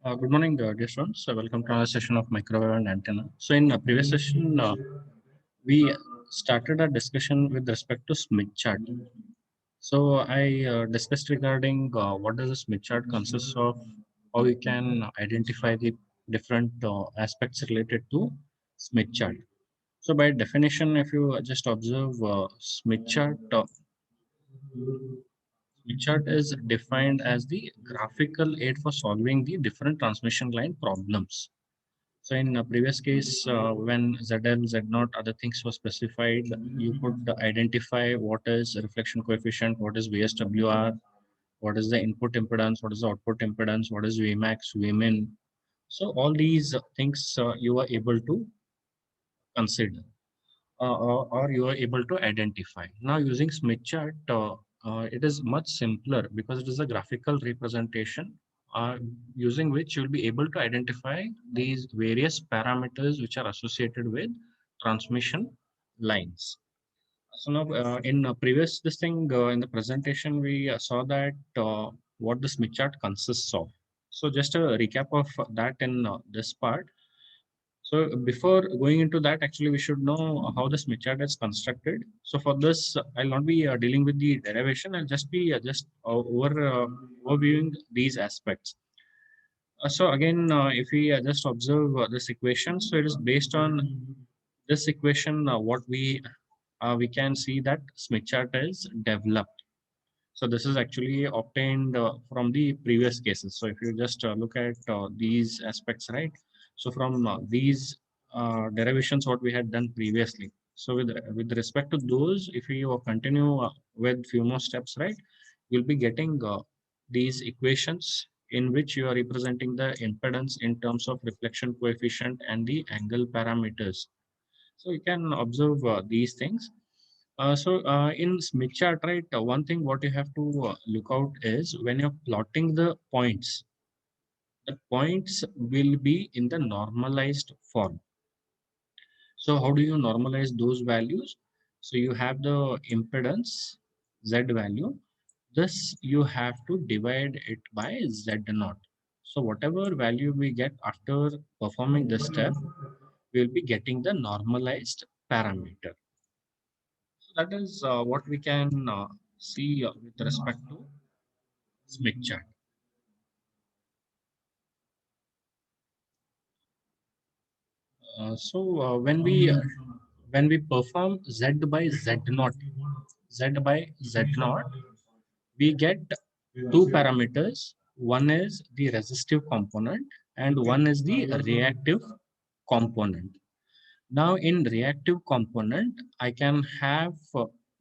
Good morning, dear students. Welcome to another session of microwave and antenna. So, in a previous session, we started a discussion with respect to Smith chart. So, I discussed regarding what does a Smith chart consists of, how we can identify the different aspects related to Smith chart. So, by definition, if you just observe Smith chart, Smith chart is defined as the graphical aid for solving the different transmission line problems. So in a previous case, when ZL, Z0, other things were specified, you could identify what is reflection coefficient, what is VSWR, what is the input impedance, what is the output impedance, what is Vmax, Vmin. So all these things you are able to consider or you are able to identify. Now using Smith chart, it is much simpler because it is a graphical representation using which you'll be able to identify these various parameters which are associated with transmission lines. So now in previous this thing in the presentation we saw that what the Smith chart consists of. So just a recap of that in this part. So before going into that, actually, we should know how the Smith chart is constructed. So for this, I'll not be dealing with the derivation. I'll just be overviewing these aspects. So again, if we just observe this equation, so it is based on this equation. What we can see that Smith chart is developed. So this is actually obtained from the previous cases. So if you just look at these aspects, right? So from these derivations, what we had done previously. So with respect to those, if you continue with few more steps, right, you'll be getting these equations in which you are representing the impedance in terms of reflection coefficient and the angle parameters. So you can observe these things. In Smith chart, right, one thing what you have to look out is when you're plotting the points will be in the normalized form. So how do you normalize those values? So you have the impedance Z value. This you have to divide it by Z naught. So whatever value we get after performing this step, we'll be getting the normalized parameter. So that is what we can see with respect to Smith chart. When we perform Z by Z naught, Z by Z naught, we get two parameters. One is the resistive component and one is the reactive component. Now in reactive component, I can have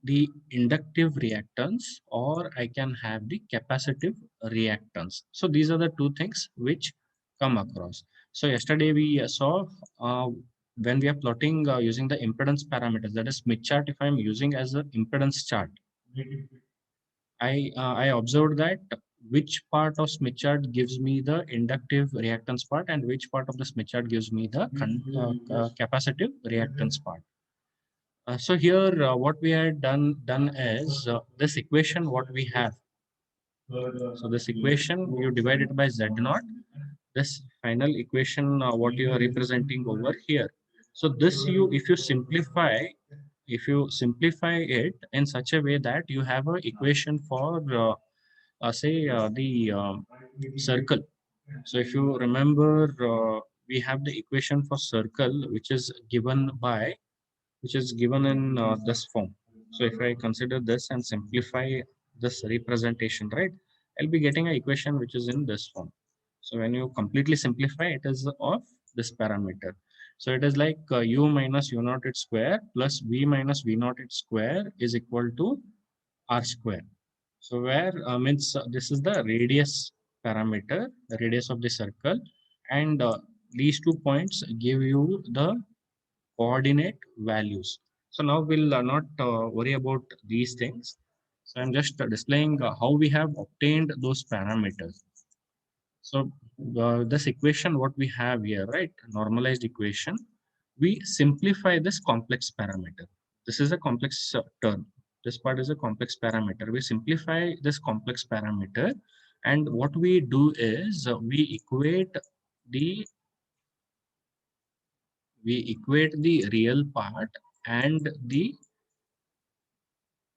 the inductive reactance or I can have the capacitive reactance. So these are the two things which come across. So yesterday we saw when we are plotting using the impedance parameters, that is Smith chart, if I'm using as an impedance chart, I observed that which part of Smith chart gives me the inductive reactance part and which part of the Smith chart gives me the capacitive reactance part. So here, what we had done is this equation. What we have. So this equation you divide it by Z naught. This final equation, what you are representing over here. So this if you simplify it in such a way that you have a equation for say the circle. So if you remember, we have the equation for circle, which is given in this form. So if I consider this and simplify this representation, right, I'll be getting an equation which is in this form. So when you completely simplify, it is of this parameter. So it is like u minus u naught its square plus v minus v naught its square is equal to r square. So where means this is the radius parameter, the radius of the circle, and these 2 points give you the coordinate values. So now we'll not worry about these things. So I'm just displaying how we have obtained those parameters. So this equation, what we have here, right, normalized equation, we simplify this complex parameter. This is a complex term. This part is a complex parameter. We simplify this complex parameter And what we do is the we equate the real part and the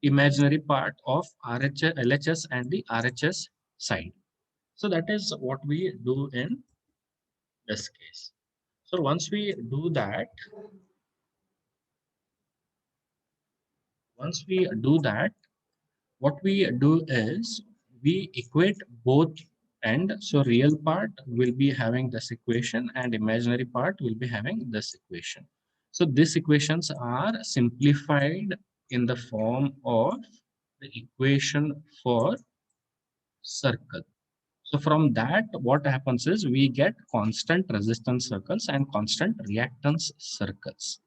imaginary part of RHS, LHS and the RHS side. So that is what we do in this case. So once we do that, what we do is we equate both, and so real part will be having this equation and imaginary part will be having this equation. So these equations are simplified in the form of the equation for circle. So from that, what happens is we get constant resistance circles and constant reactance circles.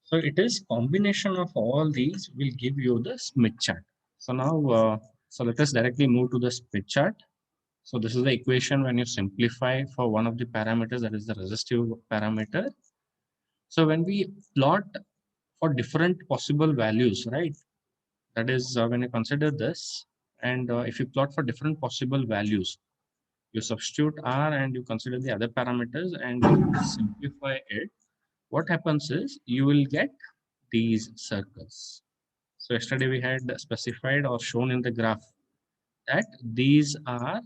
So it is combination of all these will give you the Smith chart. So now, so let us directly move to the Smith chart. So this is the equation when you simplify for one of the parameters, that is the resistive parameter. So when we plot for different possible values, right? That is when you consider this, and if you plot for different possible values, you substitute R and you consider the other parameters and you simplify it. What happens is you will get these circles. So yesterday we had specified or shown in the graph that these are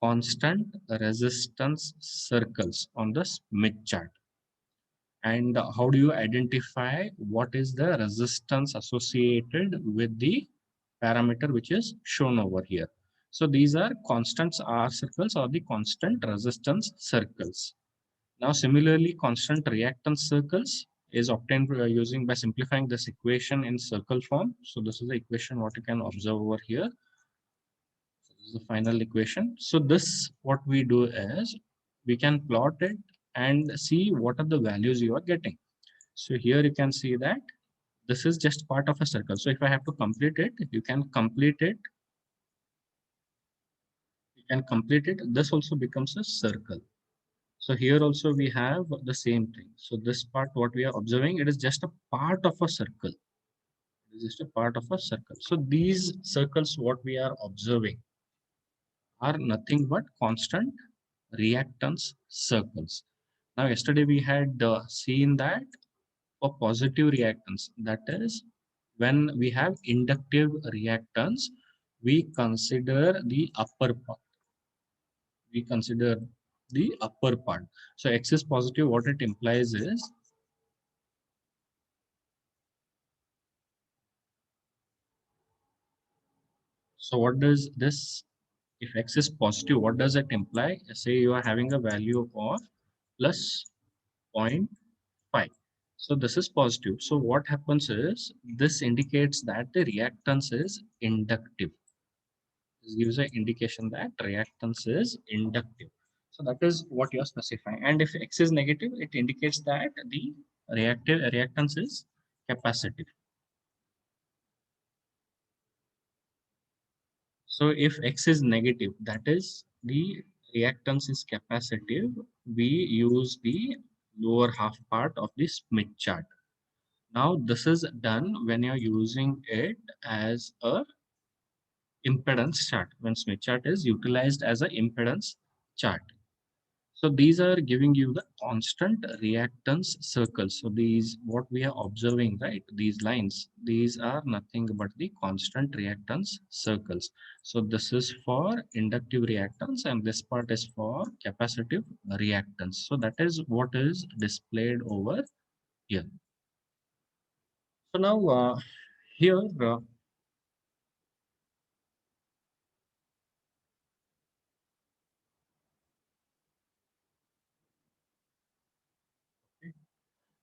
constant resistance circles on the Smith chart. And how do you identify what is the resistance associated with the parameter which is shown over here? So these are constant R circles or the constant resistance circles. Now similarly, constant reactance circles is obtained using by simplifying this equation in circle form. So this is the equation what you can observe over here. So this is the final equation. So this what we do is we can plot it and see what are the values you are getting. So here you can see that this is just part of a circle. So if I have to complete it, you can complete it. You can complete it. This also becomes a circle. So here also we have the same thing. So this part, what we are observing, it is just a part of a circle. It is just a part of a circle. So these circles, what we are observing, are nothing but constant reactance circles. Now, yesterday we had seen that for positive reactance, that is, when we have inductive reactance, we consider the upper part. We consider the upper part. So X is positive, what it implies is, so what does this, if X is positive, what does it imply? Say you are having a value of plus 0.5. So this is positive. So what happens is, this indicates that the reactance is inductive. This gives an indication that reactance is inductive. So that is what you are specifying. And if X is negative, it indicates that the reactance is capacitive. So if X is negative, that is the reactance is capacitive, we use the lower half part of the Smith chart. Now this is done when you're using it as a impedance chart, when Smith chart is utilized as an impedance chart. So these are giving you the constant reactance circles. So these, what we are observing, right? These lines, these are nothing but the constant reactance circles. So this is for inductive reactance and this part is for capacitive reactance. So that is what is displayed over here. So now here,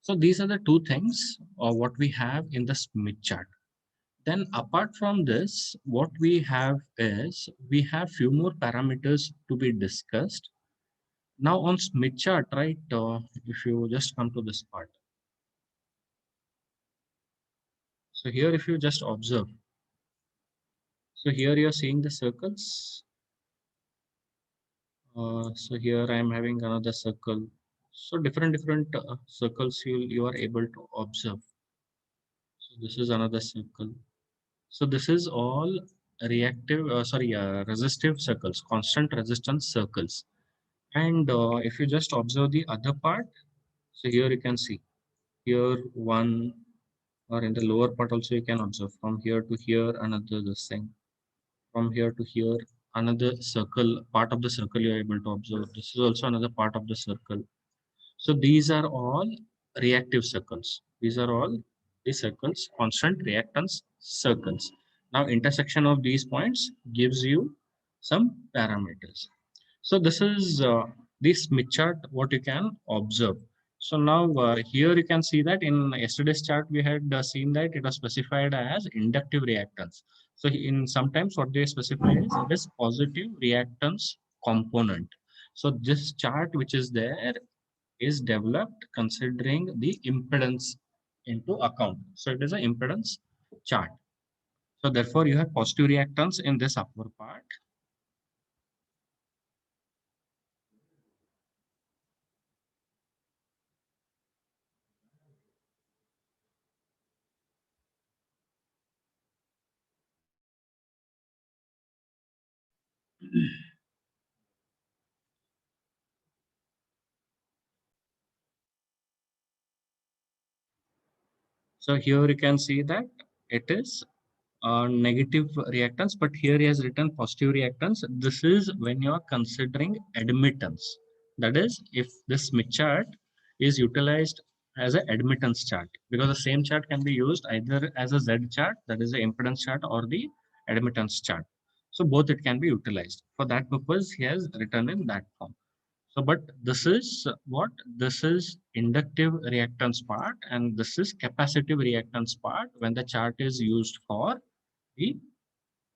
so these are the two things what we have in the Smith chart. Then apart from this, what we have is we have few more parameters to be discussed. Now on Smith chart, right? If you just come to this part. So here, if you just observe, so here you're seeing the circles. So here I am having another circle. So different circles you are able to observe. So this is another circle. So this is all resistive circles, constant resistance circles. And if you just observe the other part, so here you can see here one, or in the lower part also you can observe from here to here another this thing, from here to here another circle, part of the circle you are able to observe. This is also another part of the circle. So these are all reactive circles. These are all the circles, constant reactance circles. Now intersection of these points gives you some parameters. So this is the Smith chart, what you can observe. So now here you can see that in yesterday's chart we had seen that it was specified as inductive reactance. So in sometimes what they specify is this positive reactance component. So this chart which is there is developed considering the impedance into account. So it is an impedance chart. So therefore you have positive reactance in this upper part. So here you can see that it is negative reactance, but here he has written positive reactance. This is when you are considering admittance. That is, if this Smith chart is utilized as an admittance chart, because the same chart can be used either as a Z chart, that is the impedance chart, or the admittance chart. So both it can be utilized. For that purpose, he has written in that form. So, but this is what? This is inductive reactance part, and this is capacitive reactance part when the chart is used for the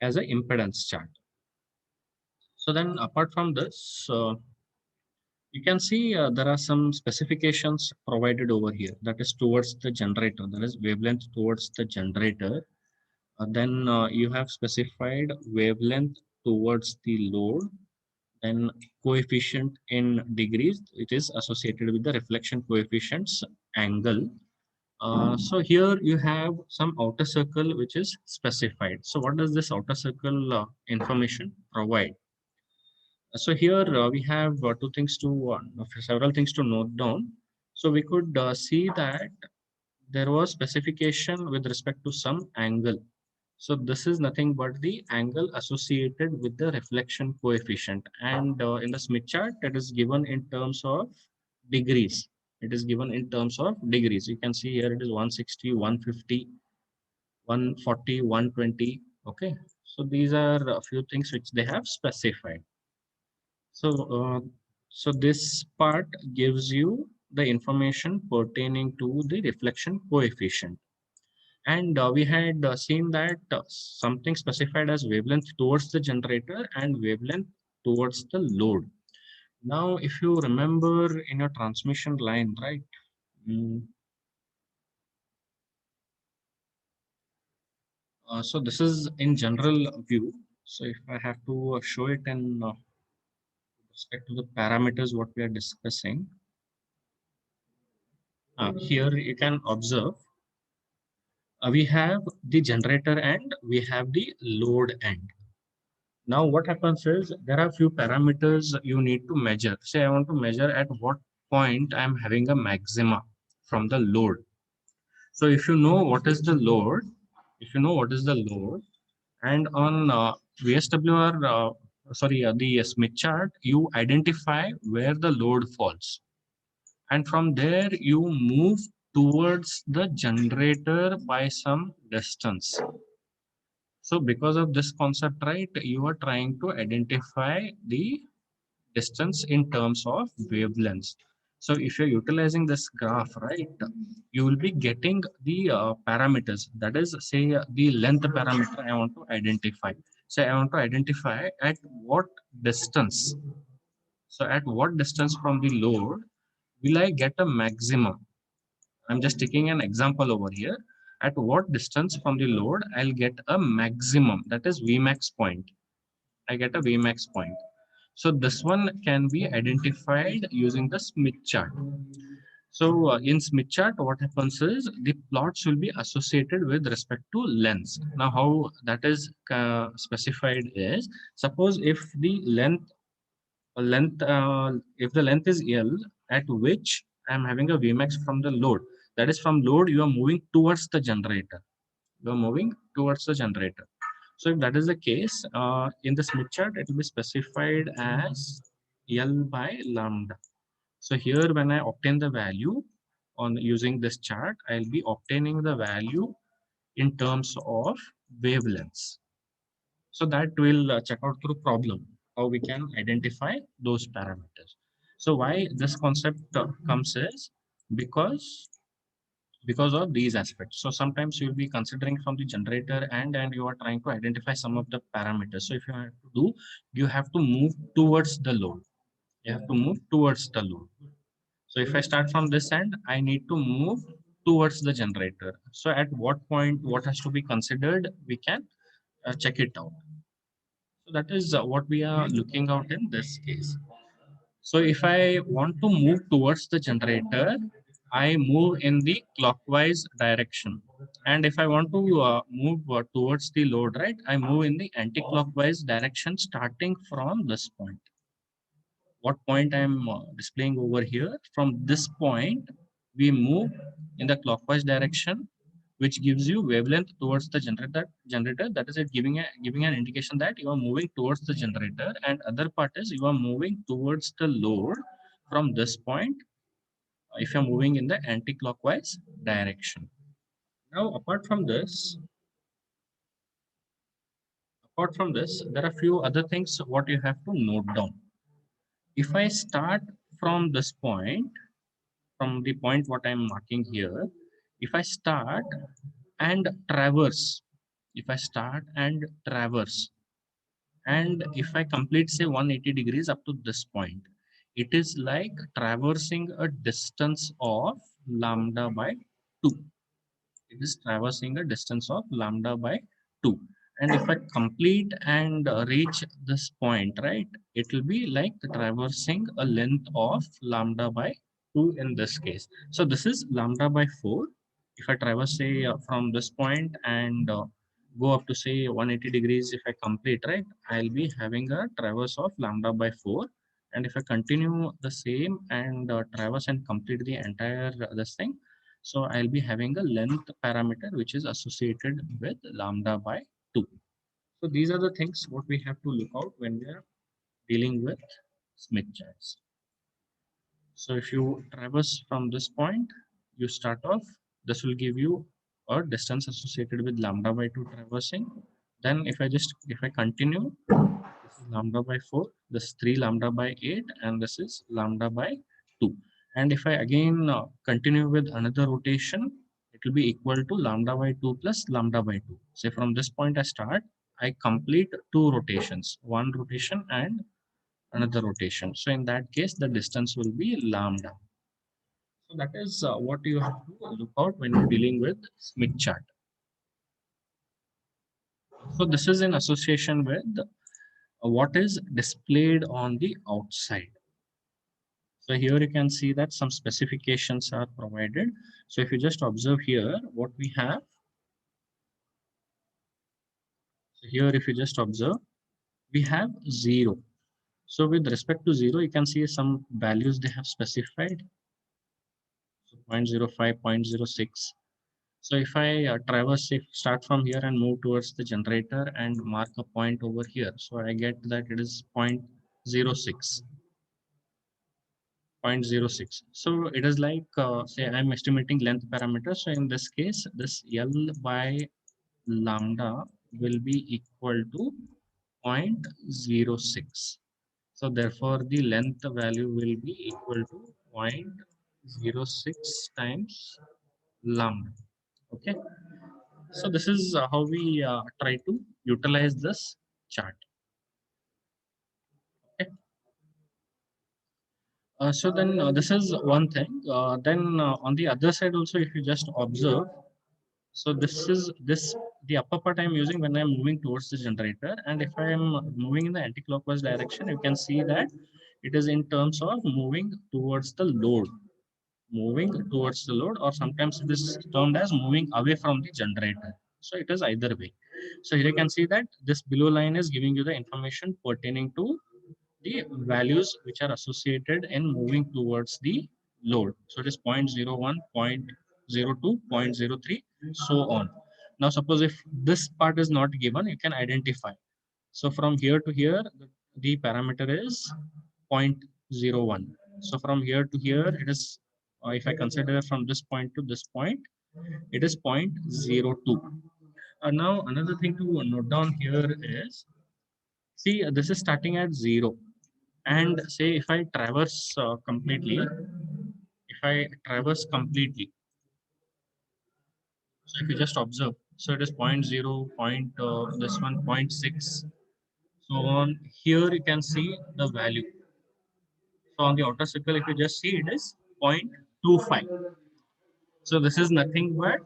as an impedance chart. So then apart from this, you can see there are some specifications provided over here, that is towards the generator, that is wavelength towards the generator. Then you have specified wavelength towards the load, then coefficient in degrees, it is associated with the reflection coefficients angle. So here you have some outer circle which is specified. So what does this outer circle information provide? So here we have two things to several things to note down. So we could see that there was specification with respect to some angle. So this is nothing but the angle associated with the reflection coefficient. And in the Smith chart, it is given in terms of degrees. It is given in terms of degrees. You can see here it is 160, 150, 140, 120. Okay. So these are a few things which they have specified. So, so this part gives you the information pertaining to the reflection coefficient. And we had seen that something specified as wavelength towards the generator and wavelength towards the load. Now, if you remember in your transmission line, right? mm, so this is in general view. So if I have to show it in respect to the parameters what we are discussing, here you can observe we have the generator end, we have the load end. Now what happens is there are few parameters you need to measure. Say I want to measure at what point I am having a maxima from the load. So if you know what is the load, if you know what is the load, and on VSWR, the Smith chart, you identify where the load falls. And from there you move towards the generator by some distance. So because of this concept, right, you are trying to identify the distance in terms of wavelengths. So if you're utilizing this graph, right, you will be getting the parameters. That is, say, the length parameter I want to identify. So I want to identify at what distance. So at what distance from the load will I get a maximum? I'm just taking an example over here. At what distance from the load I'll get a maximum, that is Vmax point. I get a Vmax point. So this one can be identified using the Smith chart. So in Smith chart, what happens is the plots will be associated with respect to lengths. Now, how that is specified is, suppose if the if the length is L, at which I am having a Vmax from the load. That is, from load you are moving towards the generator. You are moving towards the generator. So if that is the case, in the Smith chart, it will be specified as L by lambda. So here, when I obtain the value on using this chart, I'll be obtaining the value in terms of wavelengths. So that will check out through problem, how we can identify those parameters. So why this concept comes is because because of these aspects. So sometimes you'll be considering from the generator and you are trying to identify some of the parameters. So if you have to do, you have to move towards the load. You have to move towards the load. So if I start from this end, I need to move towards the generator. So at what point, what has to be considered, we can check it out. So that is what we are looking out in this case. So if I want to move towards the generator, I move in the clockwise direction. And if I want to move towards the load, right, I move in the anti-clockwise direction starting from this point. What point I'm displaying over here, from this point, we move in the clockwise direction, which gives you wavelength towards the generator. That is it, giving an indication that you are moving towards the generator, and other part is you are moving towards the load from this point if you're moving in the anti-clockwise direction. Now, apart from this, there are few other things what you have to note down. If I start from this point, from the point what I'm marking here, if I start and traverse, if I start and traverse, and if I complete say 180 degrees up to this point, it is like traversing a distance of lambda by 2. It is traversing a distance of lambda by 2. And if I complete and reach this point, right, it will be like traversing a length of lambda by 2 in this case. So this is lambda by 4. If I traverse say from this point and go up to say 180 degrees, if I complete, right, I'll be having a traverse of lambda by 4. And if I continue the same and traverse and complete the entire this thing, so I'll be having a length parameter which is associated with lambda by 2. So these are the things what we have to look out when we are dealing with Smith charts. So if you traverse from this point, you start off, this will give you a distance associated with lambda by 2 traversing. Then if I continue, this is lambda by 4, this is 3 lambda by 8, and this is lambda by 2. And if I again continue with another rotation, it will be equal to lambda by 2 plus lambda by 2. Say from this point I start, I complete two rotations, one rotation and another rotation. So in that case, the distance will be lambda. So that is what you have to look out when you're dealing with Smith chart. So this is in association with what is displayed on the outside. So here you can see that some specifications are provided. So if you just observe here, what we have. So here, if you just observe, we have 0. So with respect to 0, you can see some values they have specified. So 0.05, 0.06. So if I start from here and move towards the generator and mark a point over here, so I get that it is 0.06. 0.06. So it is like, say I'm estimating length parameter. So in this case, this L by lambda will be equal to 0.06. So therefore, the length value will be equal to 0.06 times lambda. Okay. So this is how we try to utilize this chart. Okay. So then this is one thing. Then on the other side also, if you just observe, so this the upper part I'm using when I'm moving towards the generator, and if I am moving in the anti-clockwise direction, you can see that it is in terms of moving towards the load, moving towards the load, or sometimes it is termed as moving away from the generator. So it is either way. So here you can see that this below line is giving you the information pertaining to the values which are associated in moving towards the load. So it is 0.01, 0.02, 0.03, so on. Now suppose if this part is not given, you can identify. So from here to here, the parameter is 0.01. So from here to here, it is, if I consider from this point to this point, it is 0.02. Now another thing to note down here is, see, this is starting at 0. And say if I traverse completely, if I traverse completely, so if you just observe, so it is zero point 0, this one 0.6, so on. Here you can see the value. So on the outer circle, if you just see, it is 0.25. So this is nothing but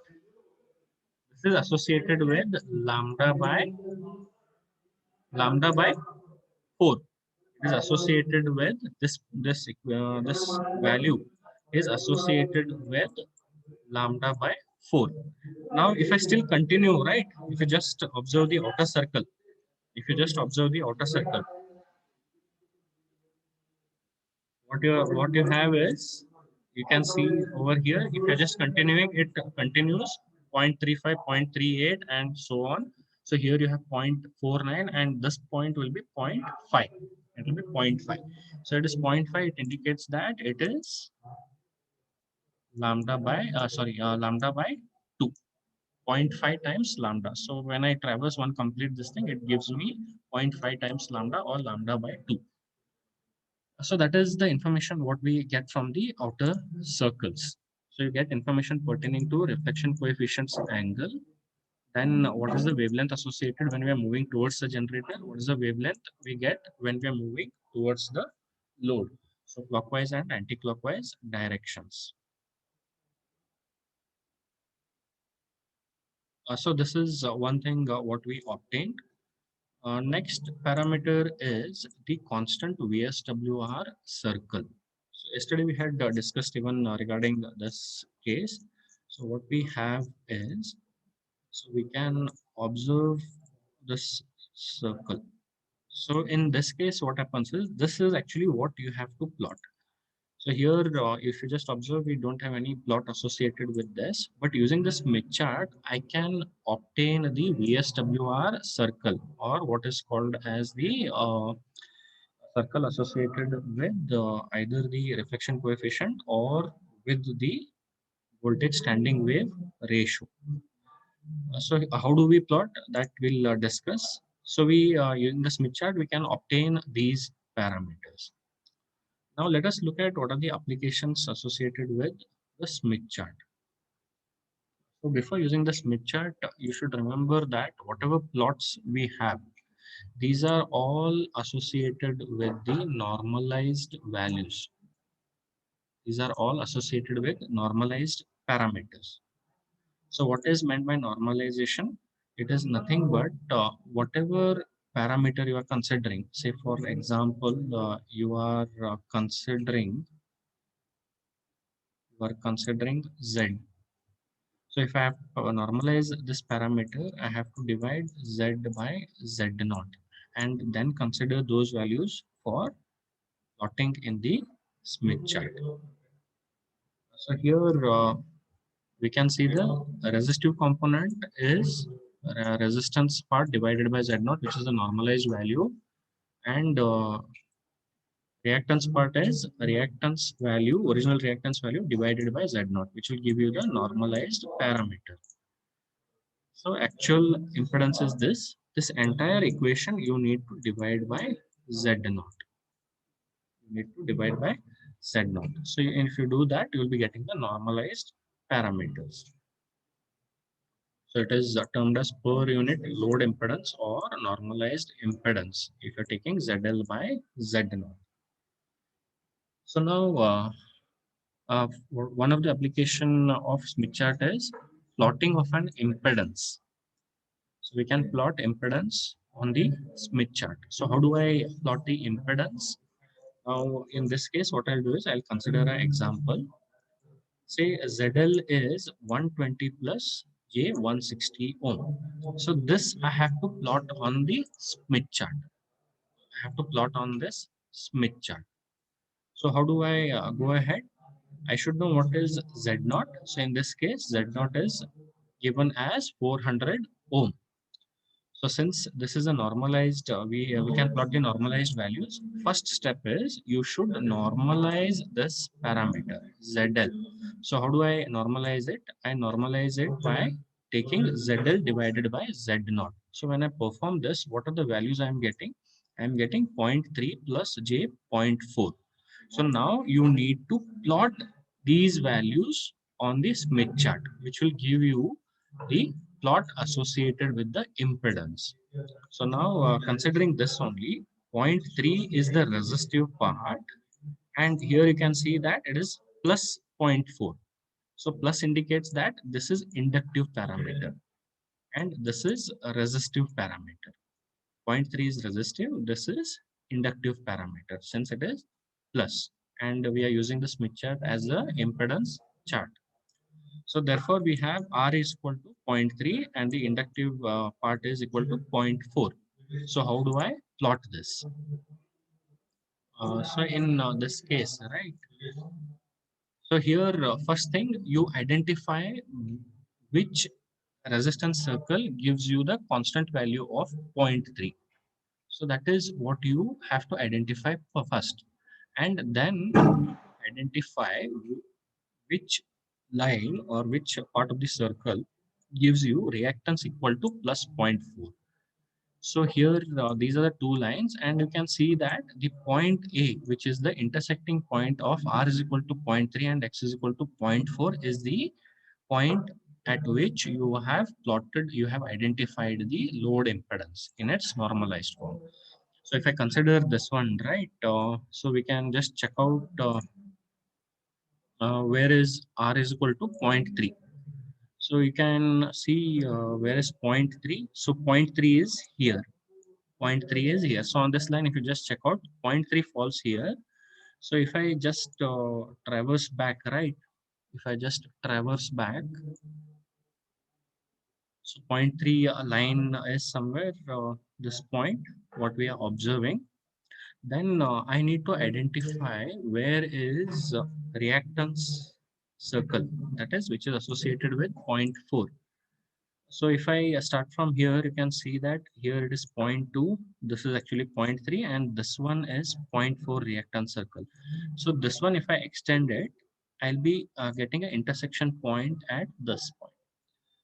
this is associated with lambda by 4. It is associated with this value is associated with lambda by 4. Now if I still continue, right, if you just observe the outer circle, if you just observe the outer circle, what you have is, you can see over here, if you're just continuing, it continues 0.35, 0.38, and so on. So here you have 0.49, and this point will be zero point 0.5. It will be zero point 0.5. So it is zero point 0.5. It indicates that it is lambda by 2. 0.5 times lambda. So when I traverse one complete this thing, it gives me 0.5 times lambda, or lambda by 2. So that is the information what we get from the outer circles. So you get information pertaining to reflection coefficients angle. Then what is the wavelength associated when we are moving towards the generator? What is the wavelength we get when we are moving towards the load? So clockwise and anti-clockwise directions. So this is one thing what we obtained. Next parameter is the constant VSWR circle. So yesterday we had discussed even regarding this case. So what we have is, so we can observe this circle. So in this case, what happens is, this is actually what you have to plot. So here, if you just observe, we don't have any plot associated with this, but using the Smith chart, I can obtain the VSWR circle, or what is called as the circle associated with either the reflection coefficient or with the voltage standing wave ratio. So how do we plot? That we'll discuss. So we using the Smith chart, we can obtain these parameters. Now let us look at what are the applications associated with the Smith chart. So before using the Smith chart, you should remember that whatever plots we have, these are all associated with the normalized values. These are all associated with normalized parameters. So what is meant by normalization? It is nothing but whatever parameter you are considering. Say for example, you are considering Z. So if I have to normalize this parameter, I have to divide Z by Z naught, and then consider those values for plotting in the Smith chart. So here we can see the resistive component is resistance part divided by Z naught, which is the normalized value, and reactance part is original reactance value divided by Z naught, which will give you the normalized parameter. So actual impedance is this. This entire equation you need to divide by Z naught. You need to divide by Z naught. So if you do that, you will be getting the normalized parameters. So it is termed as per unit load impedance or normalized impedance if you're taking ZL by Z naught. So now one of the application of Smith chart is plotting of an impedance. So we can plot impedance on the Smith chart. So how do I plot the impedance? Now in this case, what I'll do is I'll consider an example. say ZL is 120 plus J 160 ohm. So this I have to plot on the Smith chart. I have to plot on this Smith chart. So how do I go ahead? I should know what is Z naught. So in this case, Z naught is given as 400 ohm. So since this is a normalized, we can plot the normalized values. First step is you should normalize this parameter ZL. So how do I normalize it? I normalize it by taking ZL divided by Z naught. So when I perform this, what are the values I am getting? I am getting zero point 0.3 plus J zero point 0.4. So now you need to plot these values on the Smith chart, which will give you the plot associated with the impedance. So now considering this only, zero point 0.3 is the resistive part, and here you can see that it is plus zero point 0.4. So plus indicates that this is inductive parameter and this is a resistive parameter. 0.3 is resistive, this is inductive parameter since it is plus, and we are using the Smith chart as a impedance chart. So therefore we have R is equal to zero point 0.3 and the inductive part is equal to zero point 0.4. So how do I plot this? So in this case, right? So here, first thing you identify which resistance circle gives you the constant value of zero point 0.3. So that is what you have to identify first, and then identify which line or which part of the circle gives you reactance equal to plus zero point 0.4. So here, these are the two lines, and you can see that the point A, which is the intersecting point of R is equal to zero point 0.3 and X is equal to zero point 0.4, is the point at which you have plotted, you have identified the load impedance in its normalized form. So if I consider this one, right, so we can just check out where is R is equal to zero point 0.3. So you can see where is zero point 0.3. So zero point 0.3 is here. Zero point 0.3 is here. So on this line, if you just check out, zero point 0.3 falls here. So if I just traverse back, right? If I just traverse back, so zero point 0.3 line is somewhere this point, what we are observing. Then I need to identify where is reactance circle, that is which is associated with zero point 0.4. So if I start from here, you can see that here it is 0.2, this is actually 0.3, and this one is zero point 0.4 reactance circle. So this one, if I extend it, I'll be getting an intersection point at this point.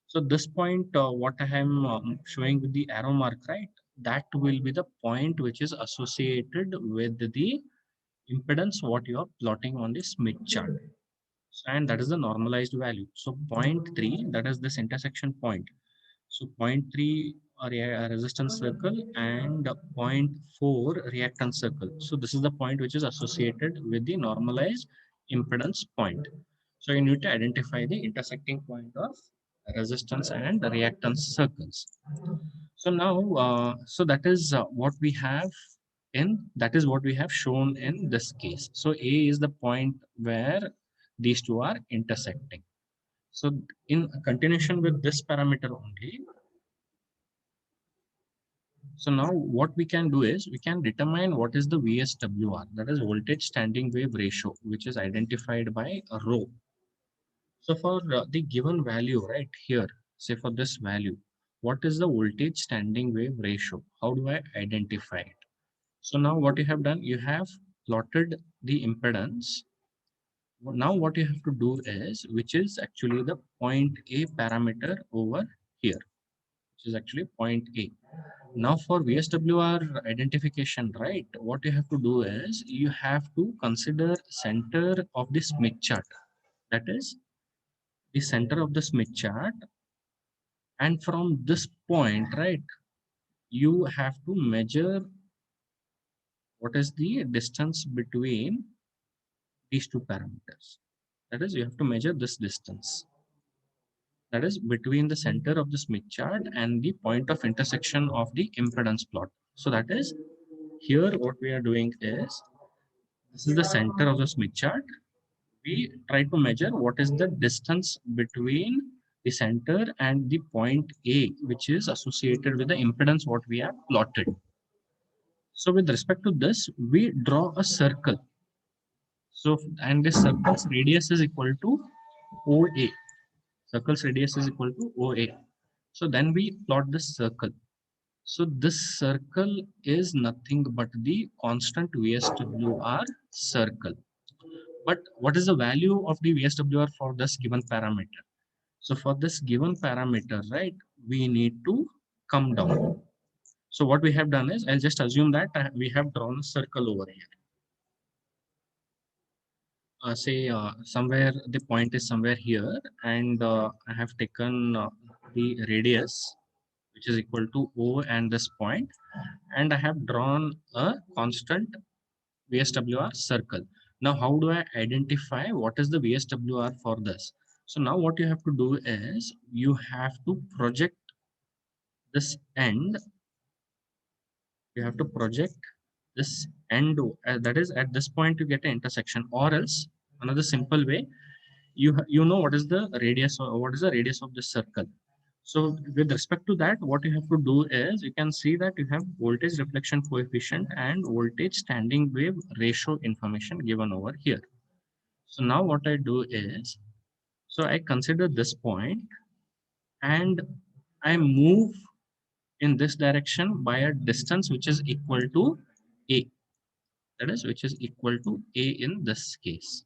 So this point, what I am showing with the arrow mark, right? That will be the point which is associated with the impedance what you are plotting on the Smith chart. And that is the normalized value. So 0.3, that is this intersection point. So zero point 0.3 resistance circle and zero point 0.4 reactance circle. So this is the point which is associated with the normalized impedance point. So you need to identify the intersecting point of resistance and the reactance circles. So now, so that is what we have that is what we have shown in this case. So A is the point where these two are intersecting. So in continuation with this parameter only, so now what we can do is we can determine what is the VSWR, that is voltage standing wave ratio, which is identified by a rho. So for the given value right here, say for this value, what is the voltage standing wave ratio? How do I identify it? So now what you have done, you have plotted the impedance. Now what you have to do is, which is actually the point A parameter over here, which is actually point A. Now for VSWR identification, right, what you have to do is you have to consider center of the Smith chart. That is the center of the Smith chart. And from this point, right, you have to measure what is the distance between these two parameters. That is, you have to measure this distance. That is between the center of the Smith chart and the point of intersection of the impedance plot. So that is here what we are doing is, this is the center of the Smith chart. we try to measure what is the distance between the center and the point A, which is associated with the impedance what we have plotted. So with respect to this, we draw a circle. So, and this circle's radius is equal to OA. Circle's radius is equal to OA. So then we plot this circle. So this circle is nothing but the constant VSWR circle. But what is the value of the VSWR for this given parameter? So for this given parameter, right, we need to come down. So what we have done is, I'll just assume that we have drawn a circle over here. Say somewhere the point is somewhere here, and I have taken the radius, which is equal to O and this point, and I have drawn a constant VSWR circle. Now, how do I identify what is the VSWR for this? So now what you have to do is you have to project this end. You have to project this end, that is at this point you get an intersection, or else another simple way, you know what is the radius, or what is the radius of this circle. So with respect to that, what you have to do is you can see that you have voltage reflection coefficient and voltage standing wave ratio information given over here. So now what I do is, so I consider this point and I move in this direction by a distance which is equal to A. That is, which is equal to A in this case.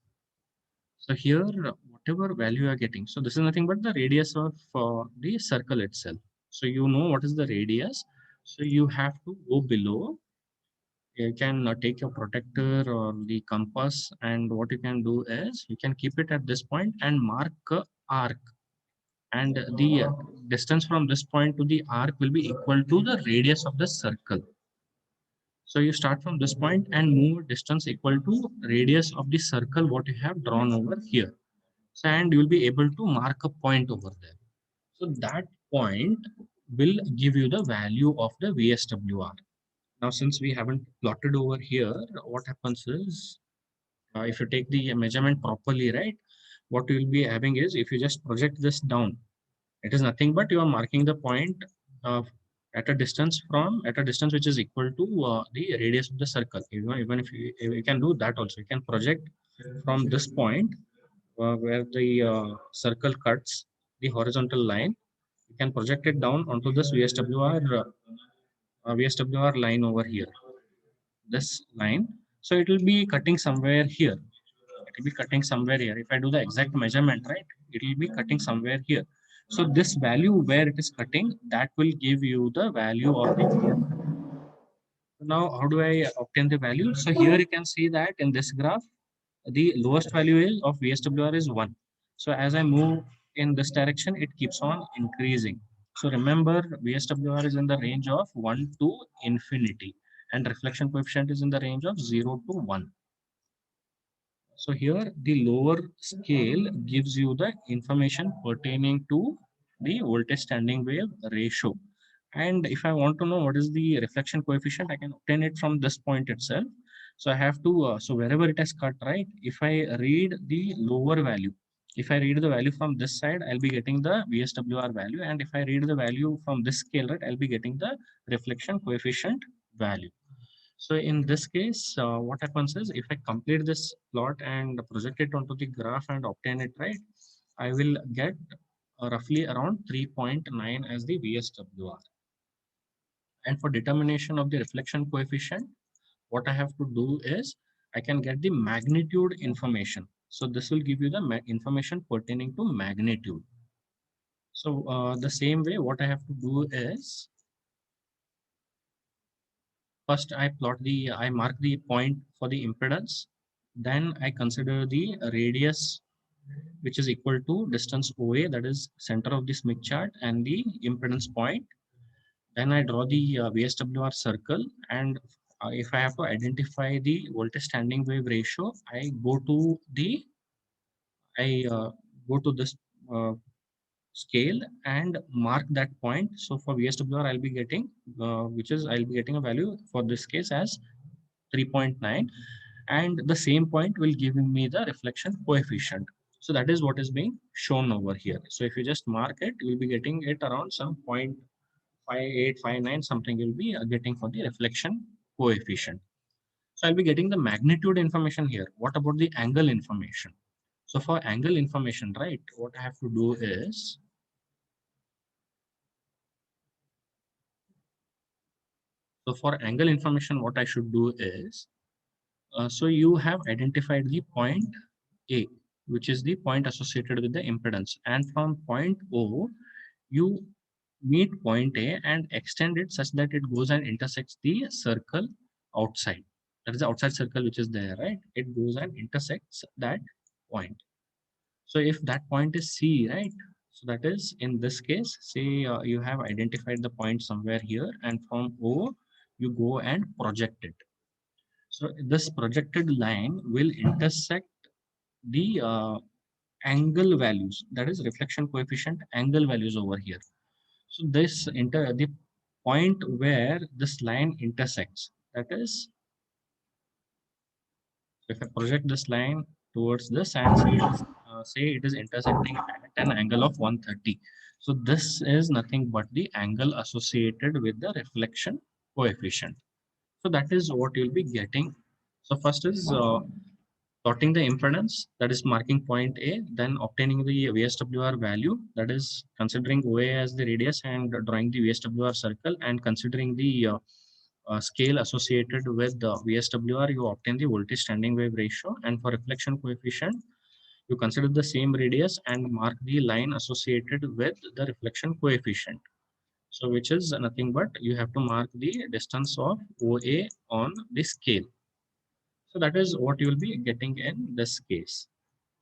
So here, whatever value you are getting, so this is nothing but the radius of the circle itself. So you know what is the radius. So you have to go below. You can take your protector or the compass, and what you can do is you can keep it at this point and mark a arc. And the distance from this point to the arc will be equal to the radius of the circle. So you start from this point and move distance equal to radius of the circle what you have drawn over here. So, and you will be able to mark a point over there. So that point will give you the value of the VSWR. Now, since we haven't plotted over here, what happens is, if you take the measurement properly, right, what you will be having is, if you just project this down, it is nothing but you are marking the point uh, at a distance which is equal to the radius of the circle. Even if you can do that also, you can project from this point where the circle cuts the horizontal line. You can project it down onto this VSWR line over here, this line. So it will be cutting somewhere here. It will be cutting somewhere here. If I do the exact measurement, right, it will be cutting somewhere here. So this value where it is cutting, that will give you the value of the VSWR. Now, how do I obtain the value? So here you can see that in this graph, the lowest value is of VSWR is 1. So as I move in this direction, it keeps on increasing. So remember, VSWR is in the range of 1 to infinity, and reflection coefficient is in the range of 0 to 1. So here the lower scale gives you the information pertaining to the voltage standing wave ratio. And if I want to know what is the reflection coefficient, I can obtain it from this point itself. So I have to, so wherever it has cut, right, if I read the lower value, if I read the value from this side, I'll be getting the VSWR value. And if I read the value from this scale, right, I'll be getting the reflection coefficient value. So in this case, what happens is, if I complete this plot and project it onto the graph and obtain it, right, I will get roughly around 3.9 as the VSWR. And for determination of the reflection coefficient, what I have to do is I can get the magnitude information. So this will give you the information pertaining to magnitude. So the same way, what I have to do is, first I mark the point for the impedance. Then I consider the radius, which is equal to distance OA, that is center of the Smith chart, and the impedance point. Then I draw the VSWR circle, and if I have to identify the voltage standing wave ratio, I go to this scale and mark that point. So for VSWR, I'll be getting, I'll be getting a value for this case as 3.9. and the same point will give me the reflection coefficient. So that is what is being shown over here. So if you just mark it, you'll be getting it around some 0.5859 something you'll be getting for the reflection coefficient. So I'll be getting the magnitude information here. What about the angle information? So for angle information, right, what I have to do is, so for angle information, what I should do is, so you have identified the point A, which is the point associated with the impedance. And from point O, you meet point A and extend it such that it goes and intersects the circle outside. That is the outside circle which is there, right? It goes and intersects that point. So if that point is C, right? So that is in this case, say you have identified the point somewhere here, and from O, you go and project it. So this projected line will intersect the angle values, that is reflection coefficient angle values over here. So the point where this line intersects, that is, if I project this line towards this and say it is intersecting at an angle of 130. So this is nothing but the angle associated with the reflection coefficient. So that is what you'll be getting. So first is plotting the impedance, that is marking point A, then obtaining the VSWR value, that is considering OA as the radius and drawing the VSWR circle, and considering the scale associated with the VSWR, you obtain the voltage standing wave ratio, and for reflection coefficient, you consider the same radius and mark the line associated with the reflection coefficient. So which is nothing but you have to mark the distance of OA on the scale. So that is what you will be getting in this case.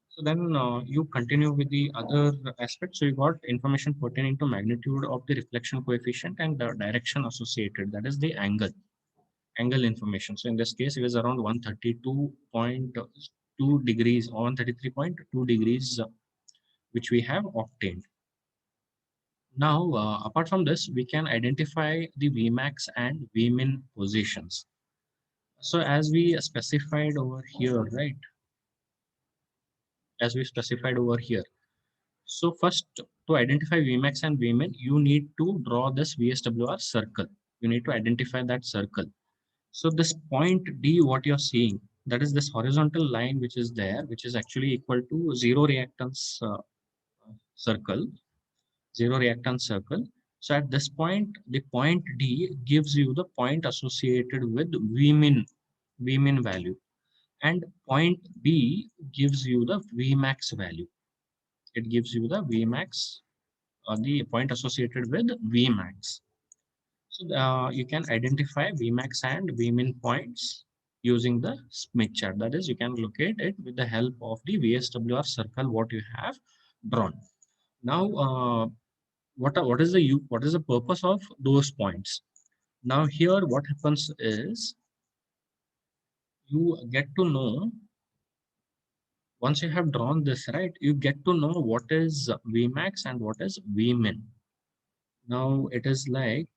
So then you continue with the other aspects. So you got information pertaining to magnitude of the reflection coefficient and the direction associated, that is the angle information. So in this case, it was around 132.2 degrees or 133.2 degrees, which we have obtained. Now, apart from this, we can identify the Vmax and Vmin positions. So as we specified over here, right? As we specified over here. So first, to identify Vmax and Vmin, you need to draw this VSWR circle. You need to identify that circle. So this point D, what you're seeing, that is this horizontal line which is there, which is actually equal to zero reactance circle, zero reactance circle. So at this point, the point D gives you the point associated with Vmin value, and point B gives you the Vmax value. It gives you the Vmax, the point associated with Vmax. So you can identify Vmax and Vmin points using the Smith chart. That is, you can locate it with the help of the VSWR circle what you have drawn. Now, what is the purpose of those points? Now here, what happens is you get to know, once you have drawn this, right, you get to know what is Vmax and what is Vmin. Now it is like,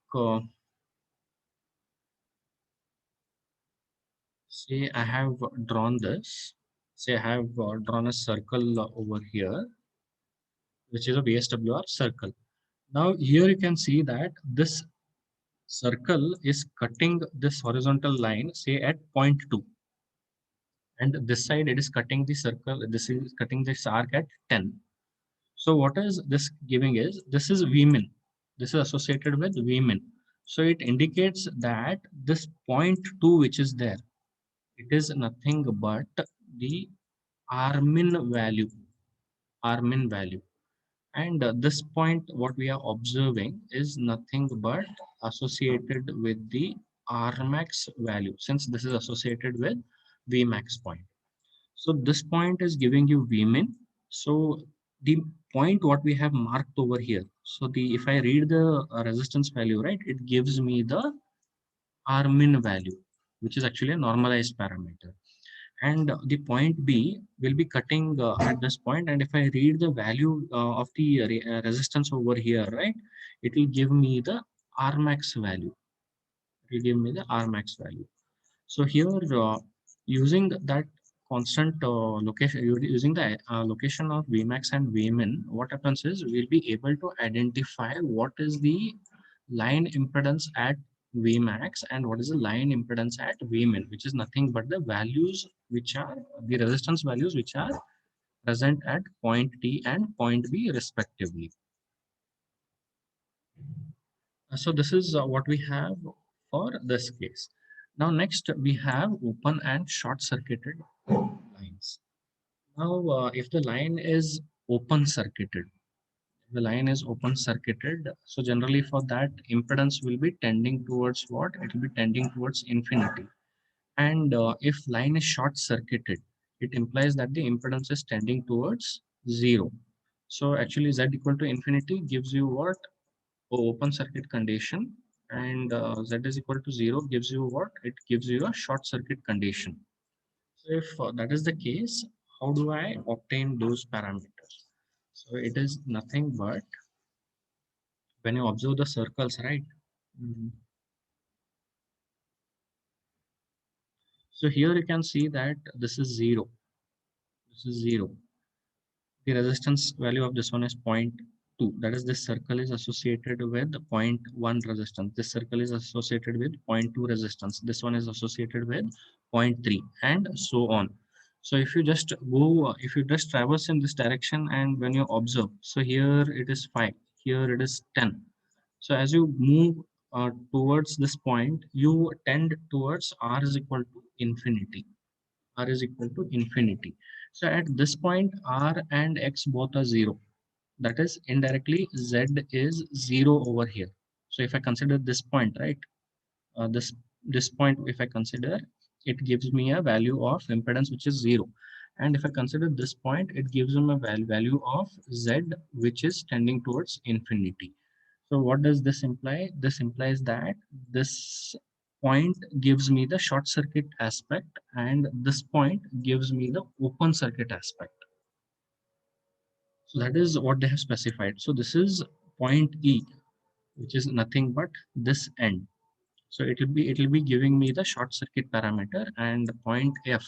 say I have drawn this, say I have drawn a circle over here, which is a VSWR circle. Now here you can see that this circle is cutting this horizontal line, say at point 2. And this side it is cutting the circle, this is cutting this arc at 10. So what is this giving is, this is Vmin. This is associated with Vmin. So it indicates that this point 2 which is there, it is nothing but the Armin value, Armin value. And this point, what we are observing is nothing but associated with the Rmax value, since this is associated with Vmax point. So this point is giving you Vmin. So the point what we have marked over here. So the if I read the resistance value, right, it gives me the Rmin value, which is actually a normalized parameter. And the point B will be cutting at this point, and if I read the value of the resistance over here, right, it will give me the Rmax value. It will give me the Rmax value. So here Using that constant location, using the location of Vmax and Vmin, what happens is we'll be able to identify what is the line impedance at Vmax and what is the line impedance at Vmin, which is nothing but the values which are the resistance values which are present at point T and point B respectively. So this is what we have for this case. Now next we have open and short circuited lines. Now if the line is open circuited, so generally for that impedance will be tending towards what? It will be tending towards infinity. And if line is short circuited, it implies that the impedance is tending towards zero. So actually Z equal to infinity gives you what? Open circuit condition, and Z is equal to zero gives you what? It gives you a short circuit condition. So if that is the case, how do I obtain those parameters? So it is nothing but when you observe the circles, right? Mm. So here you can see that this is zero. This is zero. The resistance value of this one is 0.2. That is, this circle is associated with 0.1 resistance. This circle is associated with 0.2 resistance. This one is associated with 0.3 and so on. So if you just go, if you just traverse in this direction and when you observe, so here it is 5, here it is 10. So as you move towards this point, you tend towards R is equal to infinity. R is equal to infinity. So at this point, R and X both are zero. That is indirectly Z is zero over here. So if I consider this point, right? This point, if I consider, it gives me a value of impedance which is zero. And if I consider this point, it gives me a value of Z which is tending towards infinity. So what does this imply? This implies that this point gives me the short circuit aspect and this point gives me the open circuit aspect. So that is what they have specified. So this is point E, which is nothing but this end. So it will be giving me the short circuit parameter, and the point F.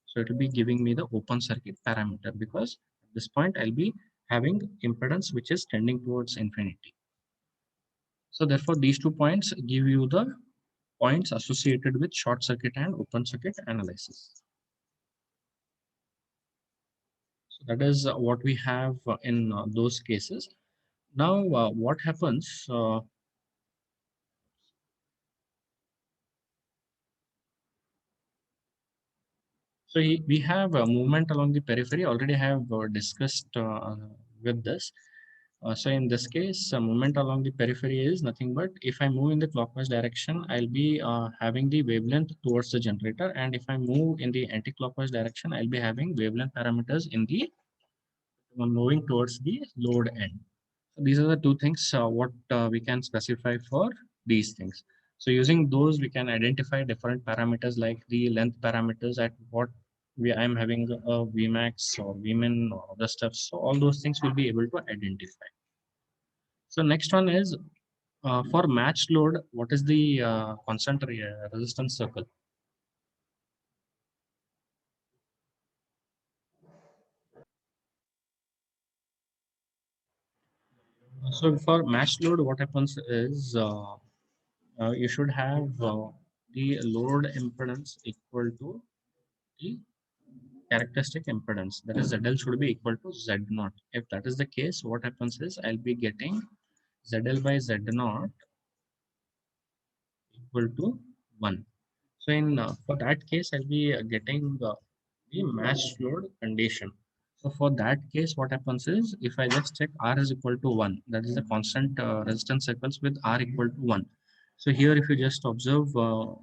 So it will be giving me the open circuit parameter, because at this point I'll be having impedance which is tending towards infinity. So therefore these 2 points give you the points associated with short circuit and open circuit analysis. So that is what we have in those cases. Now what happens? So we have movement along the periphery. Already have discussed with this. So in this case, movement along the periphery is nothing but if I move in the clockwise direction, I'll be having the wavelength towards the generator. And if I move in the anti-clockwise direction, I'll be having wavelength parameters in the moving towards the load end. So these are the two things what we can specify for these things. So using those, we can identify different parameters like the length parameters at what I'm having a Vmax or Vmin or other stuff. So all those things will be able to identify. So next one is for matched load, what is the constant resistance circle? So for matched load, what happens is you should have the load impedance equal to the characteristic impedance. That is ZL should be equal to Z0. If that is the case, what happens is I'll be getting ZL by Z0 equal to 1. So in for that case, I'll be getting the matched load condition. So for that case, what happens is if I just check R is equal to 1, that is the constant resistance circles with R equal to 1. So here, if you just observe,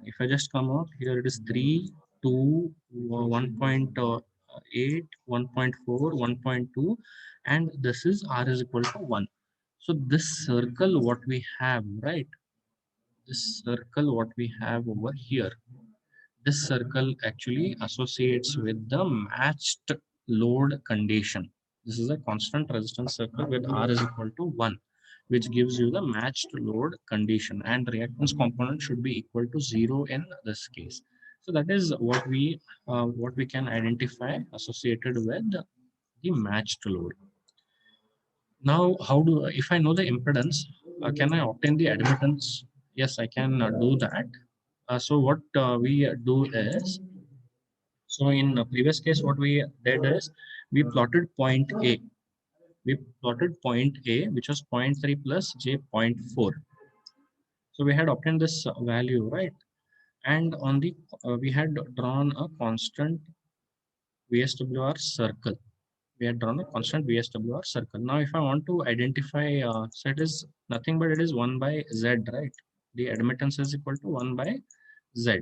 if I just come out, here it is 3, 2, 1.8, 1.4, 1.2, and this is R is equal to 1. So this circle, what we have, right? This circle, what we have over here, this circle actually associates with the matched load condition. This is a constant resistance circle with R is equal to 1, which gives you the matched load condition, and reactance component should be equal to 0 in this case. So that is what we can identify associated with the matched load. Now, if I know the impedance, can I obtain the admittance? Yes, I can do that. So what we do is, so in the previous case, what we did is we plotted point A. We plotted point A, which was zero point 0.3 plus J zero point 0.4. So we had obtained this value, right? And on the we had drawn a constant VSWR circle. We had drawn a constant VSWR circle. Now, if I want to identify, so it is nothing but it is 1 by Z, right? The admittance is equal to 1 by Z.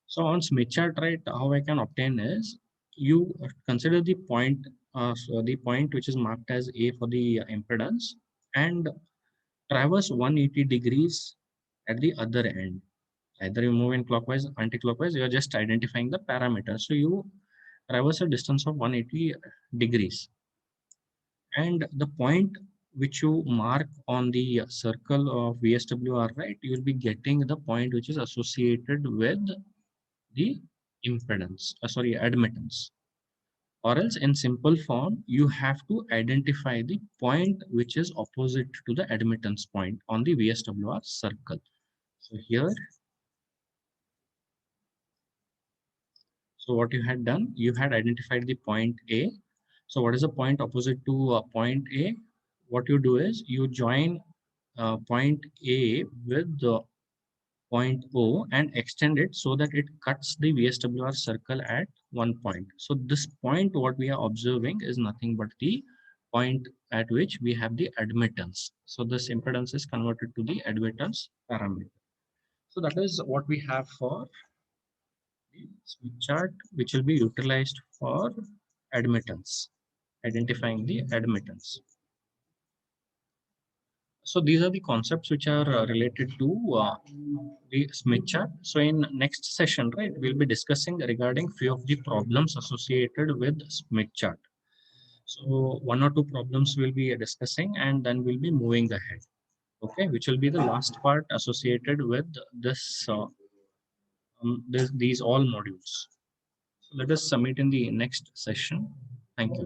So on Smith chart, right, how I can obtain is you consider the point, so the point which is marked as A for the impedance and traverse 180 degrees at the other end. Either you move in clockwise, anti-clockwise, you are just identifying the parameter. So you traverse a distance of 180 degrees. And the point which you mark on the circle of VSWR, right, you will be getting the point which is associated with the impedance, admittance. Or else in simple form, you have to identify the point which is opposite to the admittance point on the VSWR circle. So here, so what you had done, you had identified the point A. So what is the point opposite to point A? What you do is you join point A with the point O and extend it so that it cuts the VSWR circle at one point. So this point, what we are observing is nothing but the point at which we have the admittance. So this impedance is converted to the admittance parameter. So that is what we have for the Smith chart, which will be utilized for admittance, identifying the admittance. So these are the concepts which are related to the Smith chart. So in next session, right, we'll be discussing regarding few of the problems associated with Smith chart. So one or two problems we'll be discussing and then we'll be moving ahead. Okay, which will be the last part associated with these all modules. So let us submit in the next session. Thank you.